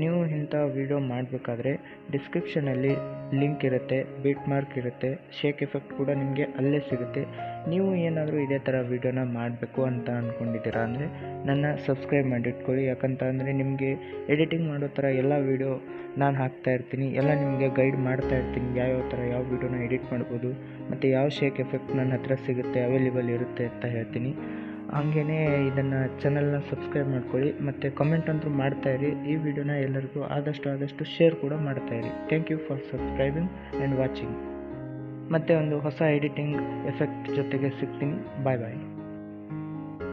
ನೀವು ಇಂಥ ವಿಡಿಯೋ ಮಾಡಬೇಕಾದ್ರೆ ಡಿಸ್ಕ್ರಿಪ್ಷನಲ್ಲಿ ಲಿಂಕ್ ಇರುತ್ತೆ, ಬೀಟ್ ಮಾರ್ಕ್ ಇರುತ್ತೆ, ಶೇಕ್ ಎಫೆಕ್ಟ್ ಕೂಡ ನಿಮಗೆ ಅಲ್ಲೇ ಸಿಗುತ್ತೆ. ನೀವು ಏನಾದರೂ ಇದೇ ಥರ ವಿಡಿಯೋನ ಮಾಡಬೇಕು ಅಂತ ಅಂದ್ಕೊಂಡಿದ್ದೀರಾ ಅಂದರೆ ನನ್ನ ಸಬ್ಸ್ಕ್ರೈಬ್ ಮಾಡಿಟ್ಕೊಳ್ಳಿ. ಯಾಕಂತ ಅಂದರೆ ನಿಮಗೆ ಎಡಿಟಿಂಗ್ ಮಾಡೋ ಥರ ಎಲ್ಲ ವಿಡಿಯೋ ನಾನು ಹಾಕ್ತಾ ಇರ್ತೀನಿ, ಎಲ್ಲ ನಿಮಗೆ ಗೈಡ್ ಮಾಡ್ತಾ ಇರ್ತೀನಿ. ಯಾವ್ಯಾವ ಥರ ಯಾವ ವಿಡಿಯೋನ ಎಡಿಟ್ ಮಾಡ್ಬೋದು ಮತ್ತು ಯಾವ ಶೇಕ್ ಎಫೆಕ್ಟ್ ನನ್ನ ಹತ್ರ ಸಿಗುತ್ತೆ, ಅವೈಲೇಬಲ್ ಇರುತ್ತೆ ಅಂತ ಹೇಳ್ತೀನಿ. ಹಾಗೇ ಇದನ್ನು ಚಾನಲ್ನ ಸಬ್ಸ್ಕ್ರೈಬ್ ಮಾಡ್ಕೊಳ್ಳಿ ಮತ್ತು ಕಮೆಂಟ್ ಅಂತೂ ಮಾಡ್ತಾಯಿರಿ. ಈ ವಿಡಿಯೋನ ಎಲ್ಲರಿಗೂ ಆದಷ್ಟು ಶೇರ್ ಕೂಡ ಮಾಡ್ತಾಯಿರಿ. Thank you for subscribing and watching. ಮತ್ತು ಒಂದು ಹೊಸ ಎಡಿಟಿಂಗ್ ಎಫೆಕ್ಟ್ ಜೊತೆಗೆ ಸಿಗ್ತೀನಿ. ಬಾಯ್ ಬಾಯ್.